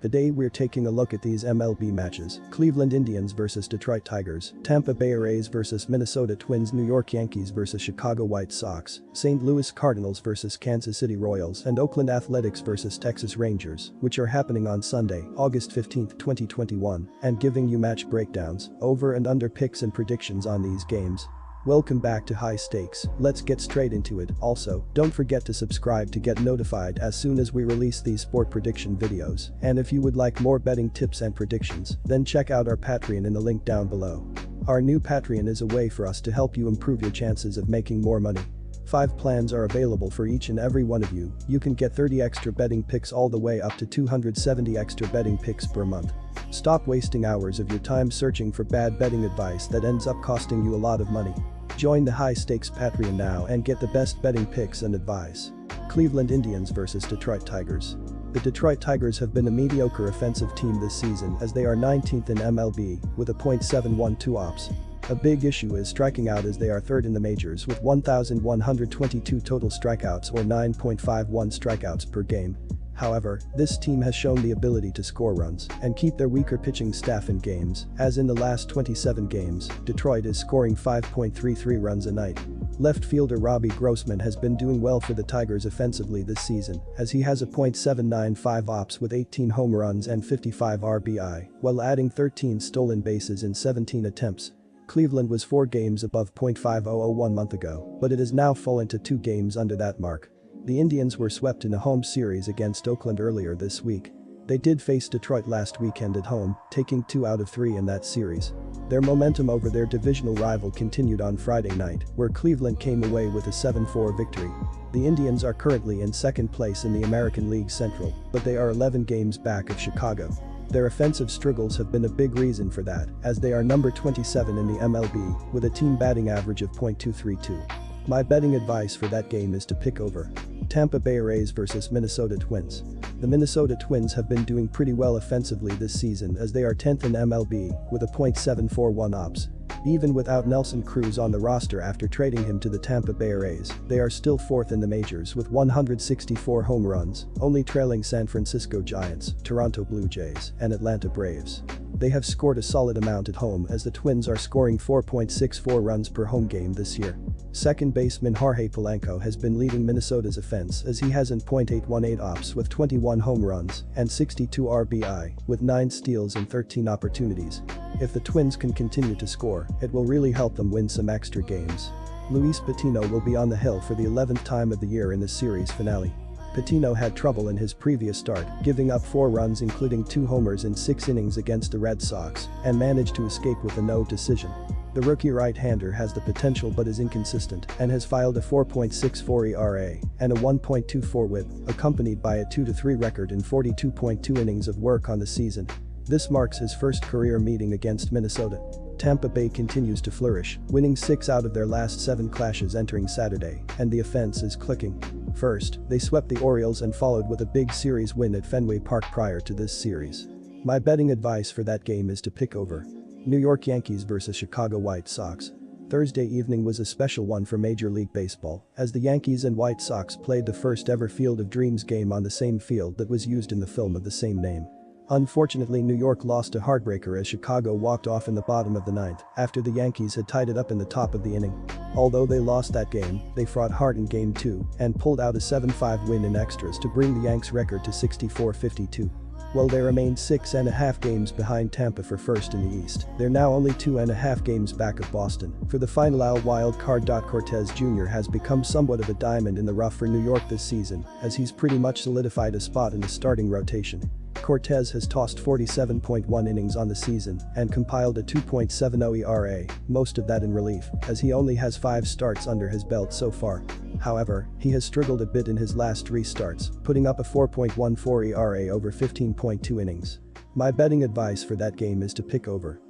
Today we're taking a look at these MLB matches: Cleveland Indians vs Detroit Tigers, Tampa Bay Rays vs Minnesota Twins, New York Yankees vs Chicago White Sox, St. Louis Cardinals vs Kansas City Royals, and Oakland Athletics vs Texas Rangers, which are happening on Sunday, August 15, 2021, and giving you match breakdowns, over and under picks and predictions on these games. Welcome back to High Stakes. Let's get straight into it. Also, don't forget to subscribe to get notified as soon as we release these sport prediction videos. And if you would like more betting tips and predictions, then check out our Patreon in the link down below. Our new Patreon is a way for us to help you improve your chances of making more money. 5 plans are available for each and every one of you. You can get 30 extra betting picks all the way up to 270 extra betting picks per month. Stop wasting hours of your time searching for bad betting advice that ends up costing you a lot of money. Join the High Stakes Patreon now and get the best betting picks and advice. Cleveland Indians vs Detroit Tigers. The Detroit Tigers have been a mediocre offensive team this season as they are 19th in MLB with a .712 ops. A big issue is striking out as they are 3rd in the majors with 1,122 total strikeouts or 9.51 strikeouts per game. However, this team has shown the ability to score runs and keep their weaker pitching staff in games, as in the last 27 games, Detroit is scoring 5.33 runs a night. Left fielder Robbie Grossman has been doing well for the Tigers offensively this season, as he has a .795 ops with 18 home runs and 55 RBI, while adding 13 stolen bases in 17 attempts. Cleveland was 4 games above .5001 1 month ago, but it has now fallen to 2 games under that mark. The Indians were swept in a home series against Oakland earlier this week. They did face Detroit last weekend at home, taking 2 out of 3 in that series. Their momentum over their divisional rival continued on Friday night, where Cleveland came away with a 7-4 victory. The Indians are currently in 2nd place in the American League Central, but they are 11 games back of Chicago. Their offensive struggles have been a big reason for that, as they are number 27 in the MLB, with a team batting average of .232. My betting advice for that game is to pick over Tampa Bay Rays vs Minnesota Twins. The Minnesota Twins have been doing pretty well offensively this season as they are 10th in MLB with a .741 ops. Even without Nelson Cruz on the roster after trading him to the Tampa Bay Rays, they are still 4th in the majors with 164 home runs, only trailing San Francisco Giants, Toronto Blue Jays, and Atlanta Braves. They have scored a solid amount at home as the Twins are scoring 4.64 runs per home game this year. Second baseman Jorge Polanco has been leading Minnesota's offense as he has an .818 ops with 21 home runs and 62 RBI with 9 steals and 13 opportunities. If the Twins can continue to score, it will really help them win some extra games. Luis Patino will be on the hill for the 11th time of the year in the series finale. Patino had trouble in his previous start, giving up 4 runs including 2 homers in 6 innings against the Red Sox, and managed to escape with a no decision. The rookie right-hander has the potential but is inconsistent and has filed a 4.64 ERA and a 1.24 WHIP, accompanied by a 2-3 record in 42.2 innings of work on the season. This marks his first career meeting against Minnesota. Tampa Bay continues to flourish, winning 6 out of their last 7 clashes entering Saturday, and the offense is clicking. First, they swept the Orioles and followed with a big series win at Fenway Park prior to this series. My betting advice for that game is to pick over New York Yankees vs Chicago White Sox. Thursday evening was a special one for Major League Baseball, as the Yankees and White Sox played the first ever Field of Dreams game on the same field that was used in the film of the same name. Unfortunately, New York lost a heartbreaker as Chicago walked off in the bottom of the 9th after the Yankees had tied it up in the top of the inning. Although they lost that game, they fought hard in Game 2 and pulled out a 7-5 win in extras to bring the Yanks' record to 64-52. While they remain 6.5 games behind Tampa for first in the East, they're now only 2.5 games back of Boston. For the final out wild card. Cortez Jr. has become somewhat of a diamond in the rough for New York this season, as he's pretty much solidified a spot in the starting rotation. Cortez has tossed 47.1 innings on the season and compiled a 2.70 ERA, most of that in relief, as he only has 5 starts under his belt so far. However, he has struggled a bit in his last 3 starts, putting up a 4.14 ERA over 15.2 innings. My betting advice for that game is to pick over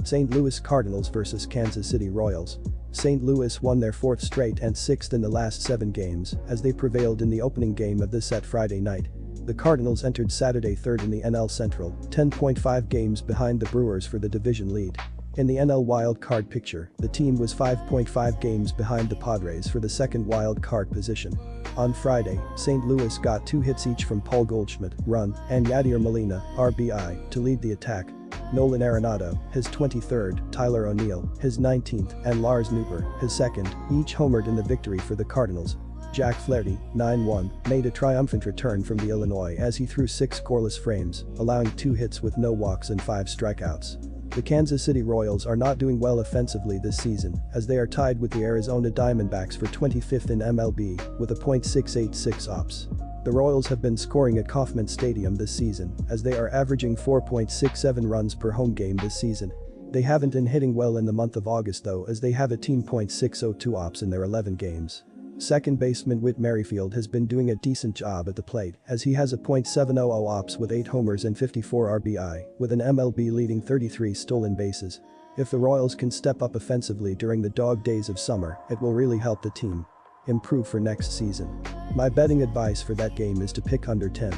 St. Louis Cardinals vs Kansas City Royals. St. Louis won their 4th straight and 6th in the last 7 games as they prevailed in the opening game of this set Friday night. The Cardinals entered Saturday 3rd in the NL Central, 10.5 games behind the Brewers for the division lead. In the NL wild card picture, the team was 5.5 games behind the Padres for the second wild card position. On Friday, St. Louis got 2 hits each from Paul Goldschmidt, run, and Yadier Molina, RBI, to lead the attack. Nolan Arenado, his 23rd, Tyler O'Neill, his 19th, and Lars Nootbaar, his 2nd, each homered in the victory for the Cardinals. Jack Flaherty, 9-1, made a triumphant return from the Illinois as he threw 6 scoreless frames, allowing 2 hits with no walks and 5 strikeouts. The Kansas City Royals are not doing well offensively this season, as they are tied with the Arizona Diamondbacks for 25th in MLB, with a .686 OPS. The Royals have been scoring at Kauffman Stadium this season, as they are averaging 4.67 runs per home game this season. They haven't been hitting well in the month of August though, as they have a team .602 OPS in their 11 games. Second baseman Whit Merrifield has been doing a decent job at the plate, as he has a .700 OPS with 8 homers and 54 RBI, with an MLB leading 33 stolen bases. If the Royals can step up offensively during the dog days of summer, it will really help the team improve for next season. My betting advice for that game is to pick under 10.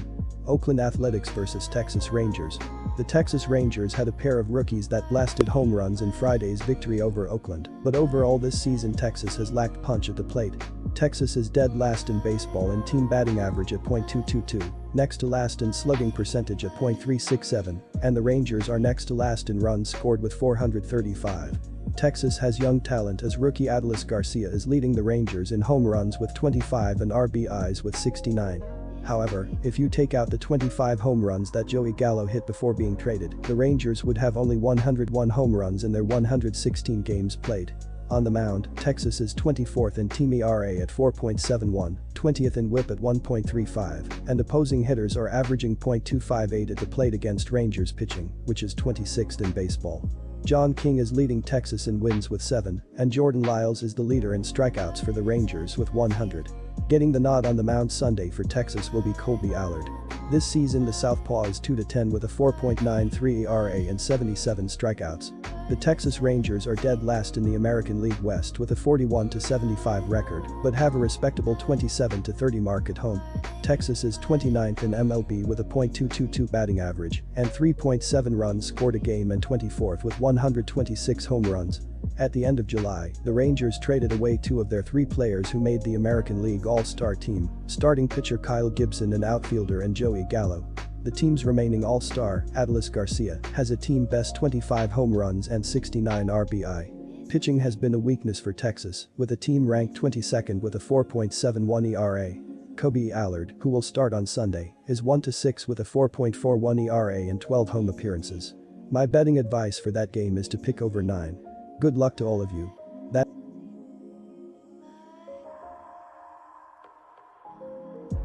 Oakland Athletics versus Texas Rangers. The Texas Rangers had a pair of rookies that blasted home runs in Friday's victory over Oakland, but overall this season Texas has lacked punch at the plate. Texas is dead last in baseball in team batting average at .222, next to last in slugging percentage at .367, and the Rangers are next to last in runs scored with 435. Texas has young talent as rookie Adolis Garcia is leading the Rangers in home runs with 25 and RBIs with 69. However, if you take out the 25 home runs that Joey Gallo hit before being traded, the Rangers would have only 101 home runs in their 116 games played. On the mound, Texas is 24th in team ERA at 4.71, 20th in WHIP at 1.35, and opposing hitters are averaging .258 at the plate against Rangers pitching, which is 26th in baseball. John King is leading Texas in wins with 7, and Jordan Lyles is the leader in strikeouts for the Rangers with 100. Getting the nod on the mound Sunday for Texas will be Colby Allard. This season the Southpaw is 2-10 with a 4.93 ERA and 77 strikeouts. The Texas Rangers are dead last in the American League West with a 41-75 record, but have a respectable 27-30 mark at home. Texas is 29th in MLB with a .222 batting average and 3.7 runs scored a game, and 24th with 126 home runs. At the end of July, the Rangers traded away 2 of their 3 players who made the American League All-Star team, starting pitcher Kyle Gibson and outfielder and Joey Gallo. The team's remaining All-Star, Adolis Garcia, has a team-best 25 home runs and 69 RBI. Pitching has been a weakness for Texas, with the team ranked 22nd with a 4.71 ERA. Colby Allard, who will start on Sunday, is 1-6 with a 4.41 ERA and 12 home appearances. My betting advice for that game is to pick over 9. Good luck to all of you.